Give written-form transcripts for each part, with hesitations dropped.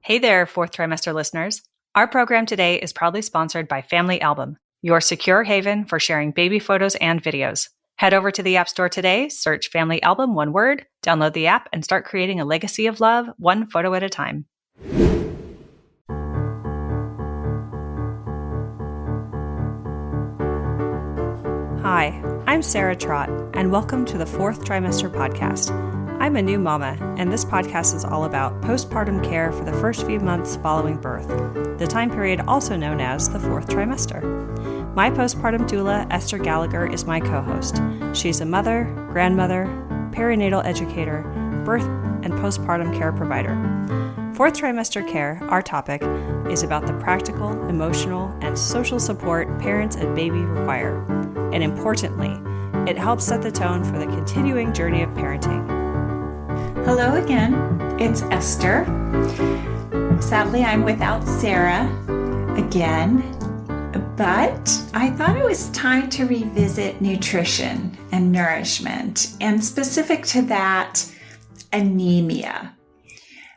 Hey there, Fourth Trimester listeners. Our program today is proudly sponsored by Family Album, your secure haven for sharing baby photos and videos. Head over to the App Store today, search Family Album, one word, download the app, and start creating a legacy of love, one photo at a time. Hi, I'm Sarah Trott, and welcome to the Fourth Trimester Podcast. I'm a new mama, and this podcast is all about postpartum care for the first few months following birth, the time period also known as the fourth trimester. My postpartum doula, Esther Gallagher, is my co-host. She's a mother, grandmother, perinatal educator, birth and postpartum care provider. Fourth trimester care, our topic, is about the practical, emotional, and social support parents and baby require. And importantly, it helps set the tone for the continuing journey of parenting. Hello again, it's Esther. Sadly, I'm without Sarah again, but I thought it was time to revisit nutrition and nourishment, and specific to that, anemia.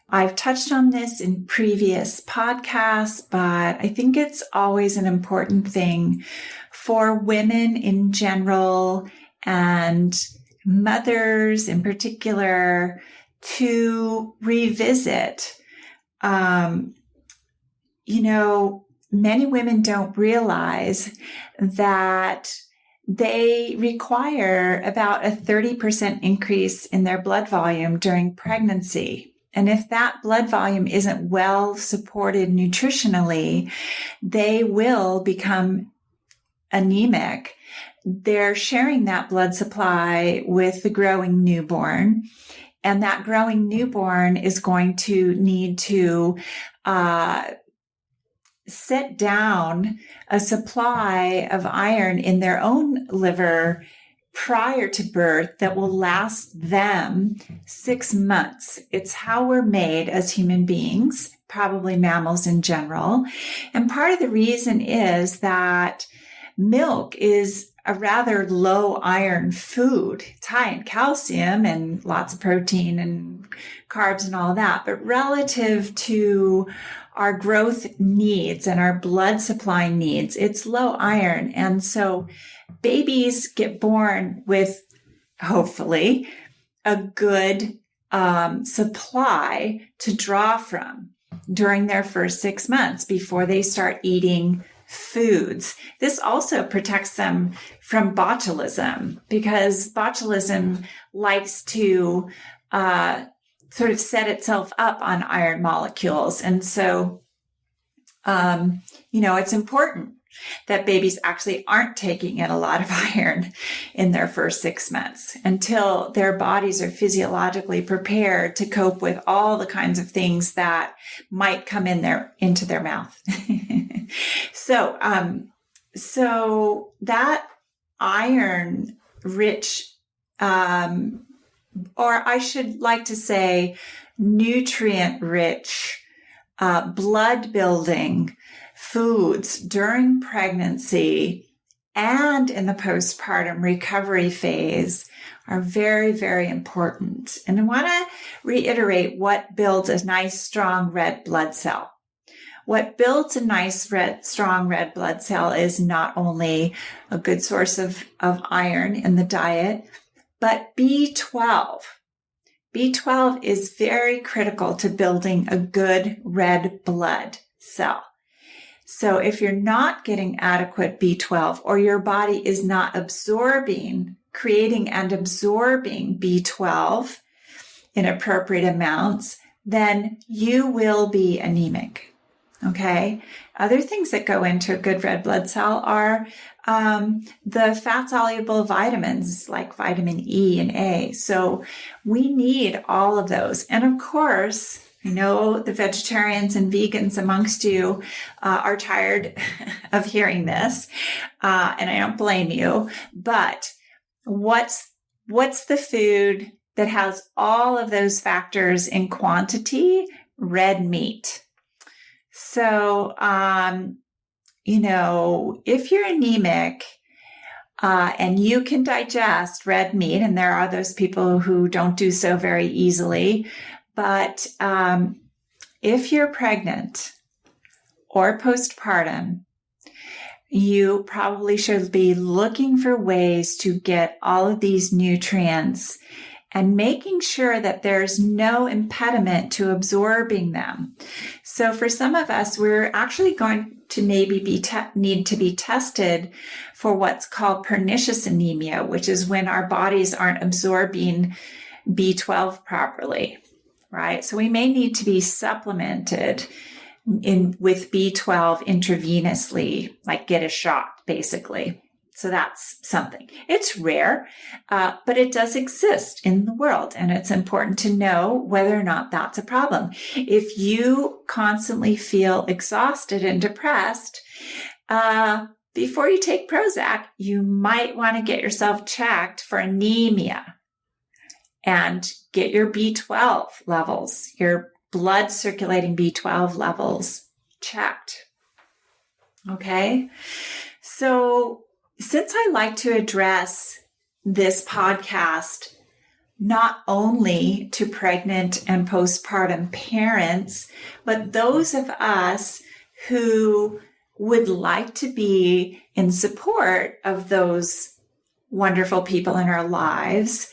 I've touched on this in previous podcasts, but I think it's always an important thing for women in general and mothers in particular to revisit. Many women don't realize that they require about a 30% increase in their blood volume during pregnancy. And if that blood volume isn't well supported nutritionally, they will become anemic. They're sharing that blood supply with the growing newborn, and that growing newborn is going to need to set down a supply of iron in their own liver prior to birth that will last them 6 months. It's how we're made as human beings, probably mammals in general. And part of the reason is that milk is a rather low iron food. It's high in calcium and lots of protein and carbs and all that. But relative to our growth needs and our blood supply needs, it's low iron. And so babies get born with, hopefully, a good supply to draw from during their first 6 months before they start eating foods. This also protects them from botulism, because botulism likes to sort of set itself up on iron molecules. And so, it's important that babies actually aren't taking in a lot of iron in their first 6 months until their bodies are physiologically prepared to cope with all the kinds of things that might come into their mouth. So that iron rich, or I should like to say nutrient rich, blood building foods during pregnancy and in the postpartum recovery phase are very, very important. And I want to reiterate what builds a nice, strong red blood cell. What builds a nice, strong red blood cell is not only a good source of iron in the diet, but B12. B12 is very critical to building a good red blood cell. So if you're not getting adequate B12, or your body is not creating and absorbing B12 in appropriate amounts, then you will be anemic. Okay. Other things that go into a good red blood cell are the fat-soluble vitamins like vitamin E and A. So we need all of those. And of course, I know the vegetarians and vegans amongst you are tired of hearing this, and I don't blame you. But what's the food that has all of those factors in quantity? Red meat. So, if you're anemic and you can digest red meat, and there are those people who don't do so very easily, but if you're pregnant or postpartum, you probably should be looking for ways to get all of these nutrients and making sure that there's no impediment to absorbing them. So for some of us, we're actually going to maybe need to be tested for what's called pernicious anemia, which is when our bodies aren't absorbing B12 properly, right? So we may need to be supplemented with B12 intravenously, like get a shot, basically. So that's something. It's rare, but it does exist in the world, and it's important to know whether or not that's a problem. If you constantly feel exhausted and depressed, before you take Prozac, you might want to get yourself checked for anemia and get your B12 levels, your blood circulating B12 levels checked. Okay? So since I like to address this podcast not only to pregnant and postpartum parents, but those of us who would like to be in support of those wonderful people in our lives,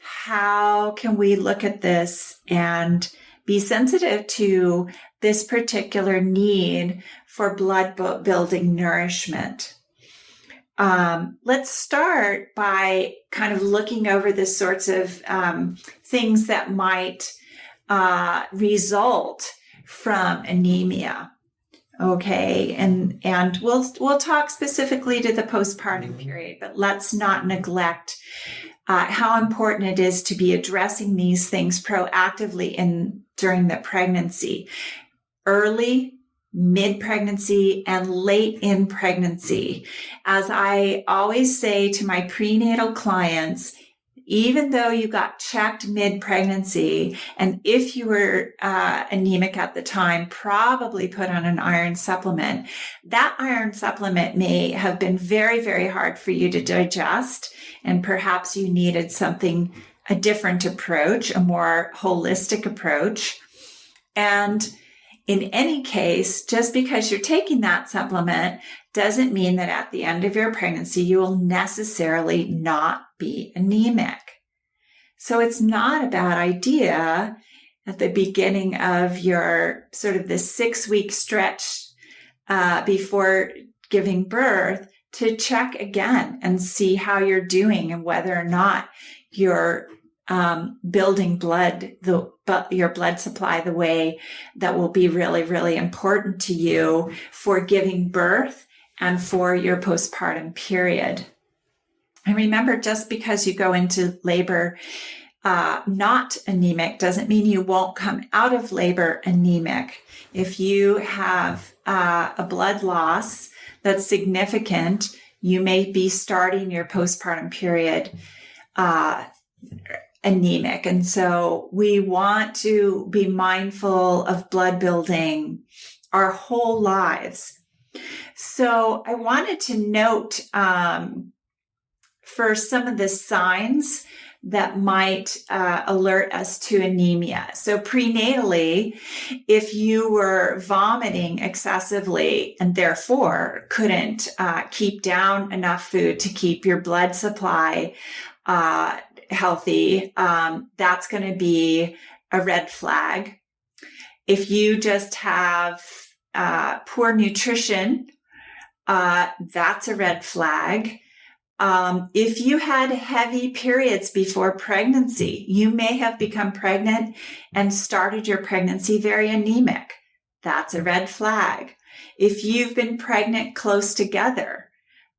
how can we look at this and be sensitive to this particular need for blood building nourishment? Let's start by kind of looking over the sorts of things that might result from anemia. Okay, and we'll talk specifically to the postpartum period, but let's not neglect how important it is to be addressing these things proactively during the pregnancy, early, mid-pregnancy, and late in pregnancy. As I always say to my prenatal clients, even though you got checked mid-pregnancy, and if you were anemic at the time, probably put on an iron supplement, that iron supplement may have been very, very hard for you to digest, and perhaps you needed a different approach, a more holistic approach. And in any case, just because you're taking that supplement doesn't mean that at the end of your pregnancy, you will necessarily not be anemic. So it's not a bad idea at the beginning of your sort of the 6-week stretch before giving birth to check again and see how you're doing and whether or not you're building your blood supply the way that will be really, really important to you for giving birth and for your postpartum period. And remember, just because you go into labor not anemic doesn't mean you won't come out of labor anemic. If you have a blood loss that's significant, you may be starting your postpartum period anemic. And so we want to be mindful of blood building our whole lives. So I wanted to note for some of the signs that might alert us to anemia. So prenatally, if you were vomiting excessively and therefore couldn't keep down enough food to keep your blood supply healthy, that's going to be a red flag. If you just have poor nutrition, that's a red flag. If you had heavy periods before pregnancy, you may have become pregnant and started your pregnancy very anemic. That's a red flag. If you've been pregnant close together,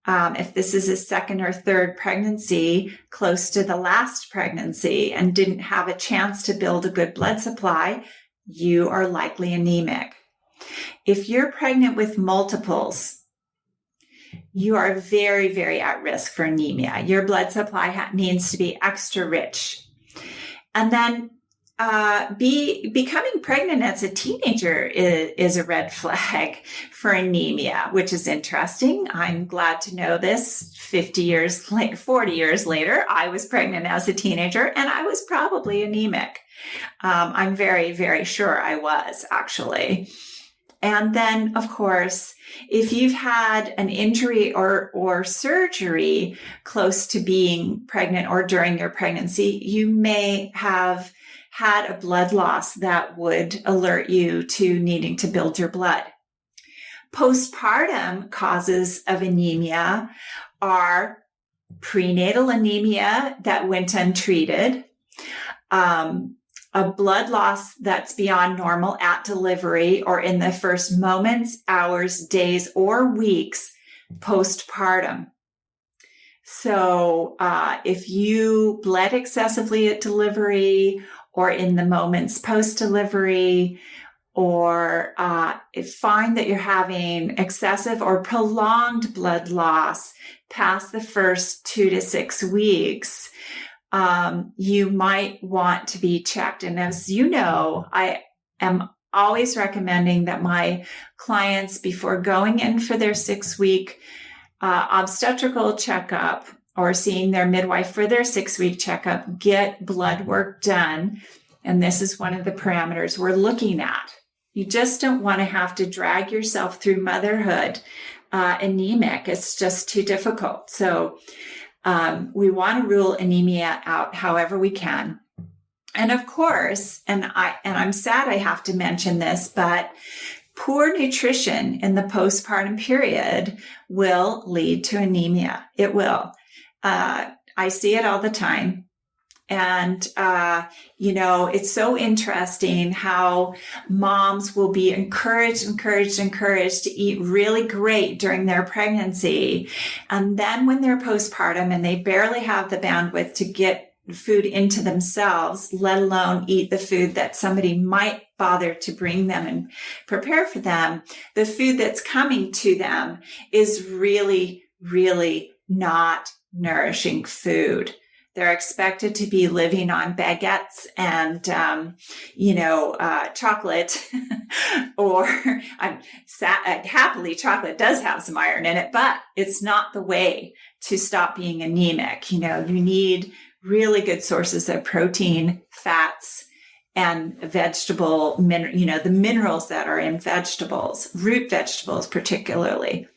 if this is a second or third pregnancy close to the last pregnancy and didn't have a chance to build a good blood supply, you are likely anemic. If you're pregnant with multiples, you are very, very at risk for anemia. Your blood supply needs to be extra rich. And then becoming pregnant as a teenager is a red flag for anemia, which is interesting. I'm glad to know this. 40 years later, I was pregnant as a teenager and I was probably anemic. I'm very, very sure I was, actually. And then, of course, if you've had an injury or surgery close to being pregnant or during your pregnancy, you may have had a blood loss that would alert you to needing to build your blood. Postpartum causes of anemia are prenatal anemia that went untreated, a blood loss that's beyond normal at delivery or in the first moments, hours, days, or weeks postpartum. So if you bled excessively at delivery or in the moments post-delivery, or find that you're having excessive or prolonged blood loss past the first 2 to 6 weeks, you might want to be checked. And as you know, I am always recommending that my clients, before going in for their 6-week obstetrical checkup or seeing their midwife for their 6-week checkup, get blood work done. And this is one of the parameters we're looking at. You just don't want to have to drag yourself through motherhood anemic. It's just too difficult. So we want to rule anemia out however we can. And of course, and I'm sad I have to mention this, but poor nutrition in the postpartum period will lead to anemia. It will. I see it all the time. And, it's so interesting how moms will be encouraged to eat really great during their pregnancy. And then when they're postpartum and they barely have the bandwidth to get food into themselves, let alone eat the food that somebody might bother to bring them and prepare for them, the food that's coming to them is really, really not nourishing food. They're expected to be living on baguettes and, chocolate or happily chocolate does have some iron in it, but it's not the way to stop being anemic. You need really good sources of protein, fats, and vegetable, the minerals that are in vegetables, root vegetables particularly.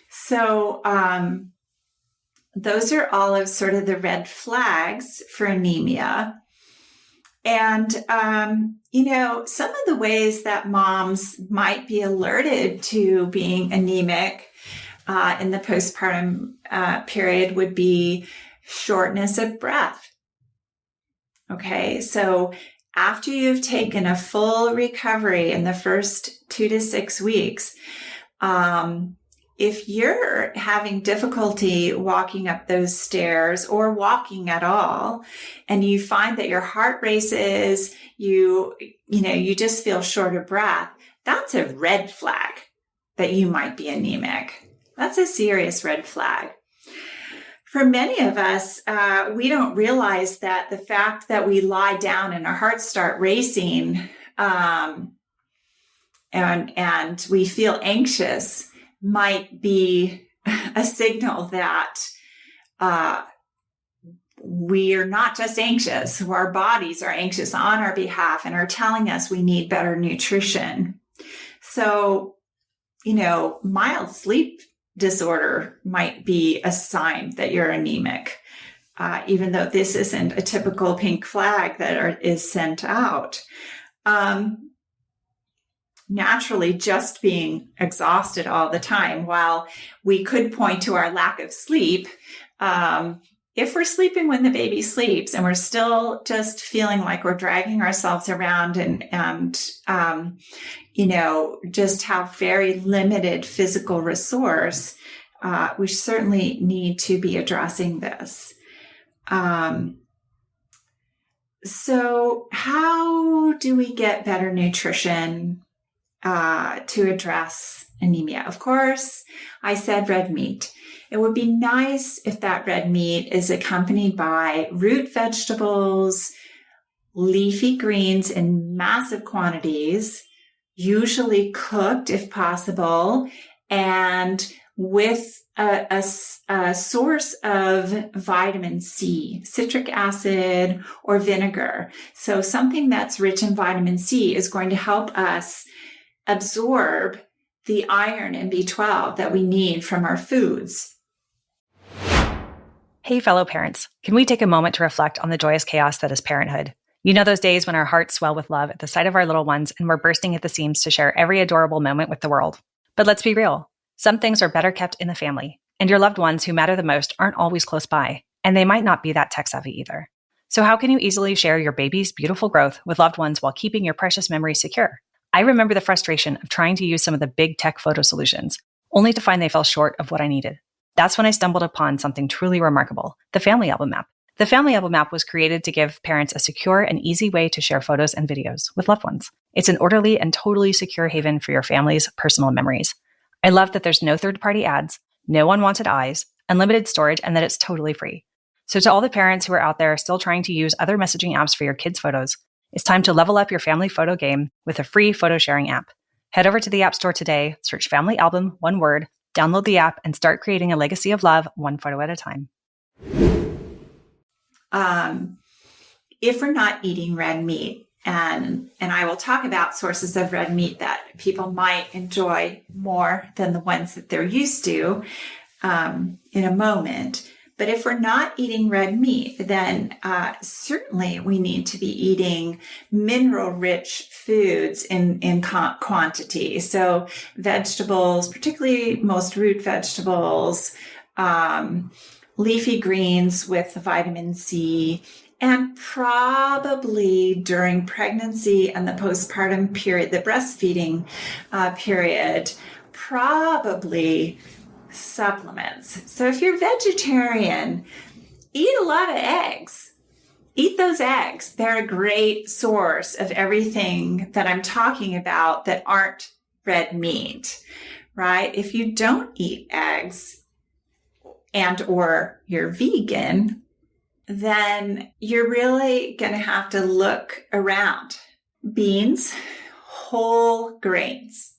So, those are all of sort of the red flags for anemia. And, some of the ways that moms might be alerted to being anemic in the postpartum period would be shortness of breath. Okay, so after you've taken a full recovery in the first 2 to 6 weeks, if you're having difficulty walking up those stairs or walking at all, and you find that your heart races, you just feel short of breath, that's a red flag that you might be anemic. That's a serious red flag. For many of us, we don't realize that the fact that we lie down and our hearts start racing, and we feel anxious might be a signal that we are not just anxious. Our bodies are anxious on our behalf and are telling us we need better nutrition. So, mild sleep disorder might be a sign that you're anemic, even though this isn't a typical pink flag that is sent out. Naturally, just being exhausted all the time, while we could point to our lack of sleep, if we're sleeping when the baby sleeps and we're still just feeling like we're dragging ourselves around and just have very limited physical resource, we certainly need to be addressing this. So how do we get better nutrition to address anemia? Of course, I said red meat. It would be nice if that red meat is accompanied by root vegetables, leafy greens in massive quantities, usually cooked if possible, and with a source of vitamin C, citric acid, or vinegar. So something that's rich in vitamin C is going to help us absorb the iron and B12 that we need from our foods. Hey, fellow parents, can we take a moment to reflect on the joyous chaos that is parenthood? You know those days when our hearts swell with love at the sight of our little ones and we're bursting at the seams to share every adorable moment with the world. But let's be real. Some things are better kept in the family, and your loved ones who matter the most aren't always close by, and they might not be that tech-savvy either. So how can you easily share your baby's beautiful growth with loved ones while keeping your precious memories secure? I remember the frustration of trying to use some of the big tech photo solutions, only to find they fell short of what I needed. That's when I stumbled upon something truly remarkable, the Family Album app. The Family Album app was created to give parents a secure and easy way to share photos and videos with loved ones. It's an orderly and totally secure haven for your family's personal memories. I love that there's no third-party ads, no unwanted eyes, unlimited storage, and that it's totally free. So to all the parents who are out there still trying to use other messaging apps for your kids' photos, it's time to level up your family photo game with a free photo sharing app. Head over to the App Store today, search Family Album, one word, download the app, and start creating a legacy of love one photo at a time. If we're not eating red meat, and I will talk about sources of red meat that people might enjoy more than the ones that they're used to in a moment. But if we're not eating red meat, then certainly we need to be eating mineral-rich foods in quantity. So vegetables, particularly most root vegetables, leafy greens with vitamin C, and probably during pregnancy and the postpartum period, the breastfeeding period, probably supplements. So if you're vegetarian, eat a lot of eggs. Eat those eggs. They're a great source of everything that I'm talking about that aren't red meat, right? If you don't eat eggs and or you're vegan, then you're really going to have to look around. Beans, whole grains.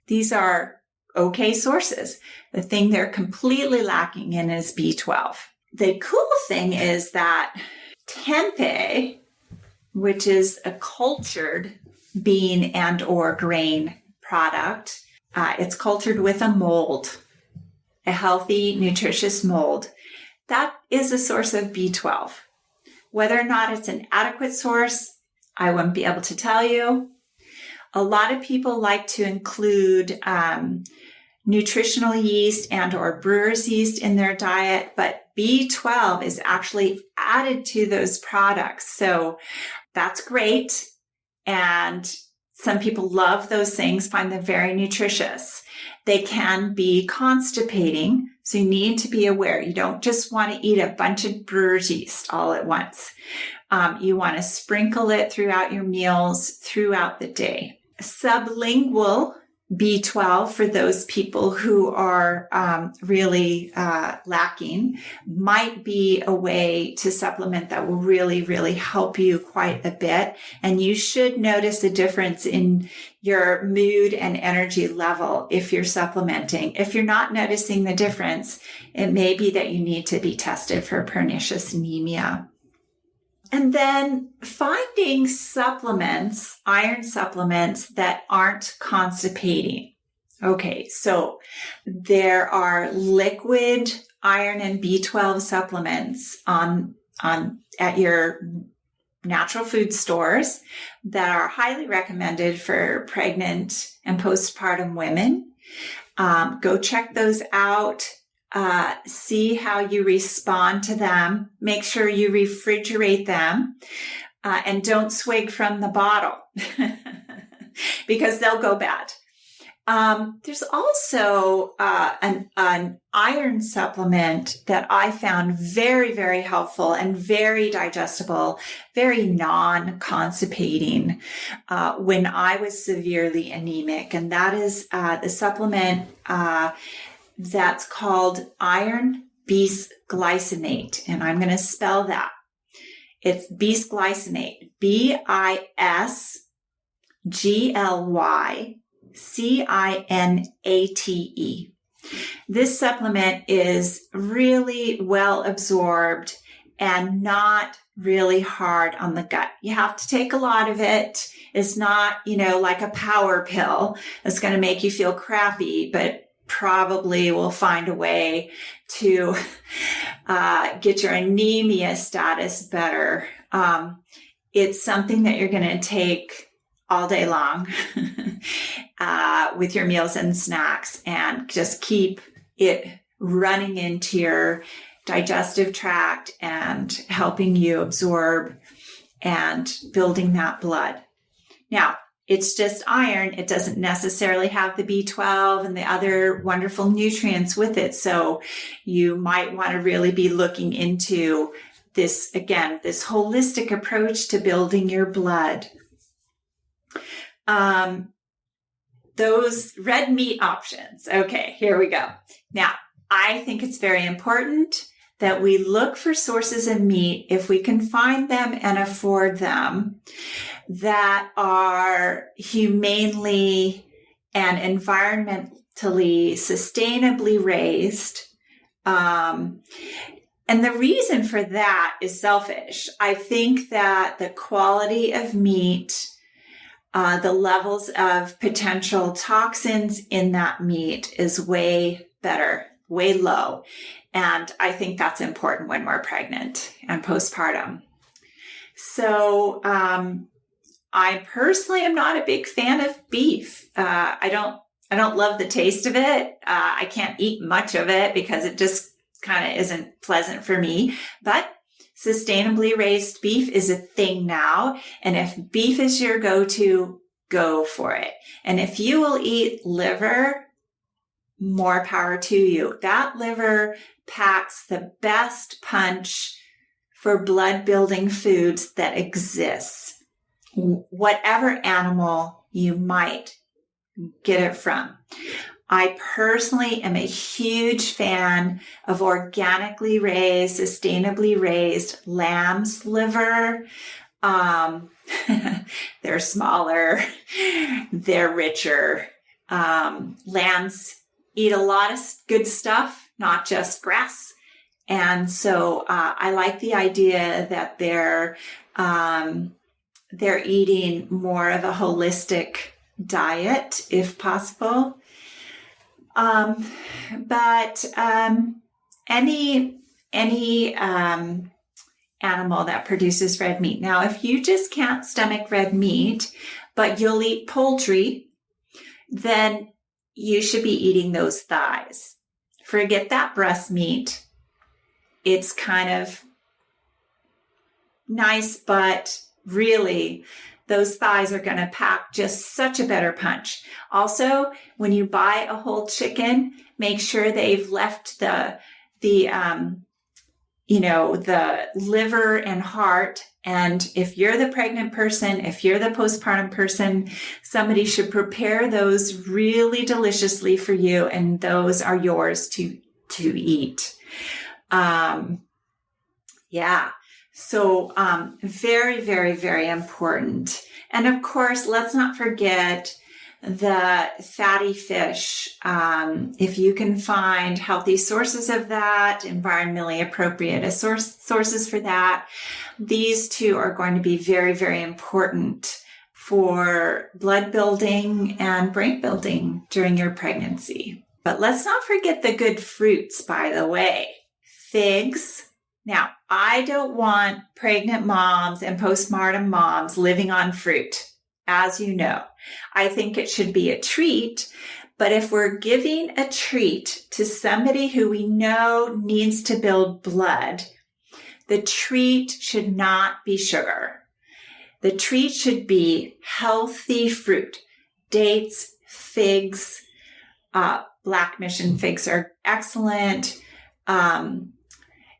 These are okay sources. The thing they're completely lacking in is B12. The cool thing is that tempeh, which is a cultured bean and or grain product, it's cultured with a mold, a healthy, nutritious mold. That is a source of B12. Whether or not it's an adequate source, I wouldn't be able to tell you. A lot of people like to include nutritional yeast and or brewer's yeast in their diet, but B12 is actually added to those products. So that's great. And some people love those things, find them very nutritious. They can be constipating. So you need to be aware. You don't just want to eat a bunch of brewer's yeast all at once. You want to sprinkle it throughout your meals throughout the day. Sublingual B12 for those people who are really lacking might be a way to supplement that will really, really help you quite a bit. And you should notice a difference in your mood and energy level if you're supplementing. If you're not noticing the difference, it may be that you need to be tested for pernicious anemia. And then finding supplements, iron supplements that aren't constipating. Okay, so there are liquid iron and B12 supplements at your natural food stores that are highly recommended for pregnant and postpartum women. Go check those out. See how you respond to them. Make sure you refrigerate them and don't swig from the bottle because they'll go bad. There's also an iron supplement that I found very, very helpful and very digestible, very non-constipating when I was severely anemic. And that is the supplement that's called iron bisglycinate. And I'm going to spell that. It's bisglycinate, BISGLYCINATE. CINATE. This supplement is really well absorbed and not really hard on the gut. You have to take a lot of it. It's not, like a power pill that's going to make you feel crappy, but probably will find a way to get your anemia status better. It's something that you're going to take all day long with your meals and snacks, and just keep it running into your digestive tract and helping you absorb and building that blood. Now, it's just iron. It doesn't necessarily have the B12 and the other wonderful nutrients with it. So you might want to really be looking into this, again, this holistic approach to building your blood. Those red meat options. Okay, here we go. Now, I think it's very important that we look for sources of meat, if we can find them and afford them, that are humanely and environmentally sustainably raised. And the reason for that is selfish. I think that the quality of meat, the levels of potential toxins in that meat is way better, way low. And I think that's important when we're pregnant and postpartum. So I personally am not a big fan of beef. I don't love the taste of it. I can't eat much of it because it just kind of isn't pleasant for me. But sustainably raised beef is a thing now. And if beef is your go-to, go for it. And if you will eat liver, more power to you. That liver packs the best punch for blood building foods that exists, whatever animal you might get it from. I personally am a huge fan of organically raised, sustainably raised lamb's liver. They're smaller, they're richer. Lambs eat a lot of good stuff, not just grass. And so I like the idea that they're eating more of a holistic diet if possible. But any animal that produces red meat. Now, if you just can't stomach red meat, but you'll eat poultry, then you should be eating those thighs. Forget that breast meat. It's kind of nice, but really those thighs are going to pack just such a better punch. Also, when you buy a whole chicken, make sure they've left the liver and heart. And if you're the pregnant person, if you're the postpartum person, somebody should prepare those really deliciously for you. And those are yours to eat. So very, very, very important. And of course, let's not forget the fatty fish. If you can find healthy sources of that, environmentally appropriate sources for that, these two are going to be very, very important for blood building and brain building during your pregnancy. But let's not forget the good fruits, by the way. Figs. Now, I don't want pregnant moms and postpartum moms living on fruit, as you know. I think it should be a treat, but if we're giving a treat to somebody who we know needs to build blood, the treat should not be sugar. The treat should be healthy fruit, dates, figs. Black mission figs are excellent.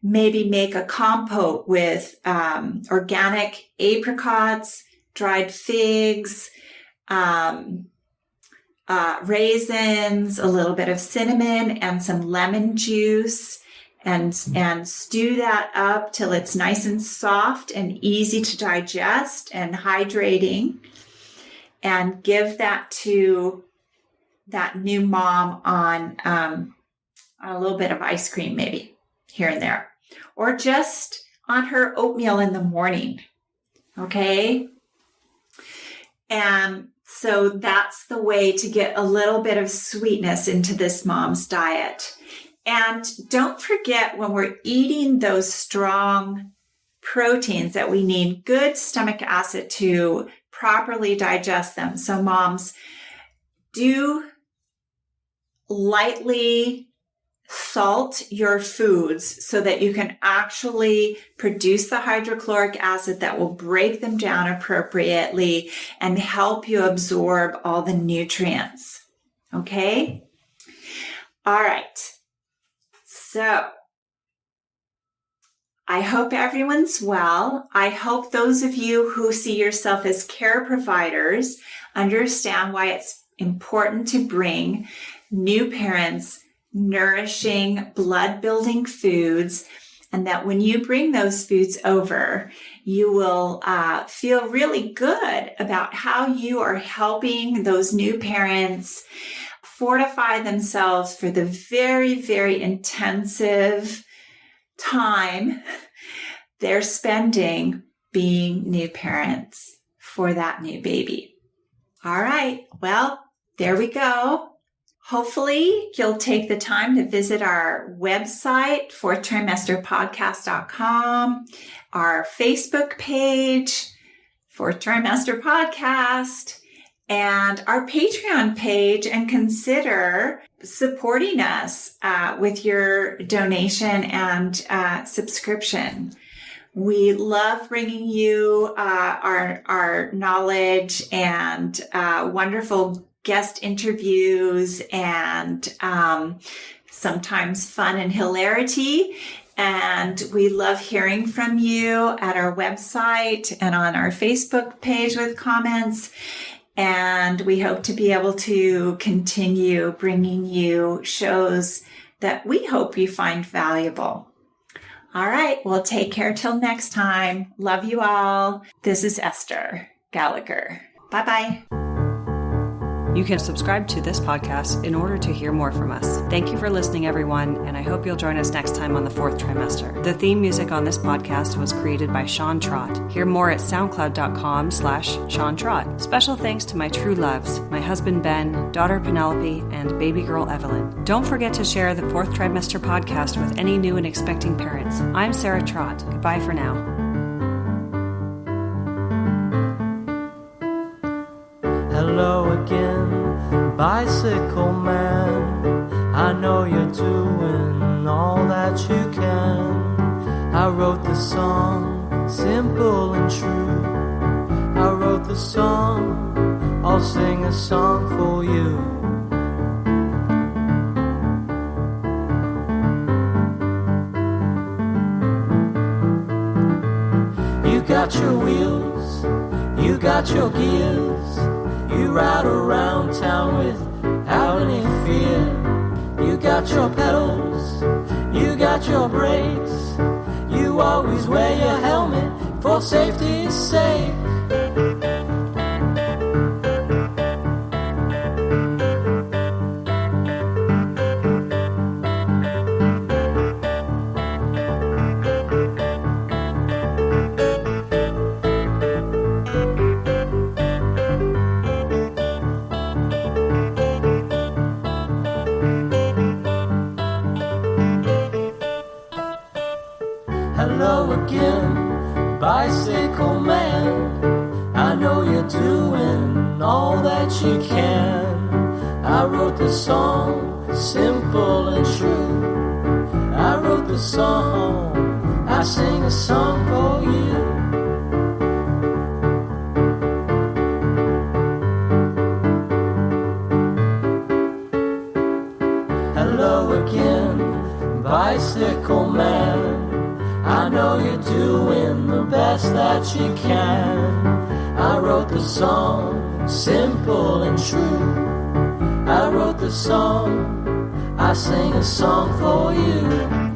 Maybe make a compote with organic apricots, dried figs, raisins, a little bit of cinnamon, and some lemon juice, and stew that up till it's nice and soft and easy to digest and hydrating. And give that to that new mom on a little bit of ice cream, maybe here and there, or just on her oatmeal in the morning. Okay. And so that's the way to get a little bit of sweetness into this mom's diet. And don't forget, when we're eating those strong proteins, that we need good stomach acid to properly digest them. So moms, do lightly salt your foods so that you can actually produce the hydrochloric acid that will break them down appropriately and help you absorb all the nutrients. Okay? All right. So I hope everyone's well. I hope those of you who see yourself as care providers understand why it's important to bring new parents nourishing, blood-building foods, and that when you bring those foods over, you will feel really good about how you are helping those new parents fortify themselves for the very, very intensive time they're spending being new parents for that new baby. All right. Well, there we go. Hopefully, you'll take the time to visit our website, fourthtrimesterpodcast.com, our Facebook page, Fourth Trimester Podcast, and our Patreon page, and consider supporting us with your donation and subscription. We love bringing you our knowledge and wonderful guest interviews and sometimes fun and hilarity. And we love hearing from you at our website and on our Facebook page with comments. And we hope to be able to continue bringing you shows that we hope you find valuable. All right. Well, take care till next time. Love you all. This is Esther Gallagher. Bye-bye. You can subscribe to this podcast in order to hear more from us. Thank you for listening, everyone, and I hope you'll join us next time on the Fourth Trimester. The theme music on this podcast was created by Sean Trott. Hear more at soundcloud.com/Sean Trott. Special thanks to my true loves, my husband Ben, daughter Penelope, and baby girl Evelyn. Don't forget to share the Fourth Trimester Podcast with any new and expecting parents. I'm Sarah Trott. Goodbye for now. Hello again, bicycle man. I know you're doing all that you can. I wrote the song, simple and true. I wrote the song, I'll sing a song for you. You got your wheels, you got your gears. You ride around town without any fear. You got your pedals, you got your brakes. You always wear your helmet for safety's sake. Hello again, bicycle man. I know you're doing all that you can. I wrote the song, simple and true. I wrote the song, I sing a song for you. Hello again, bicycle man. I know you're doing the best that you can. I wrote the song, simple and true. I wrote the song, I sing a song for you.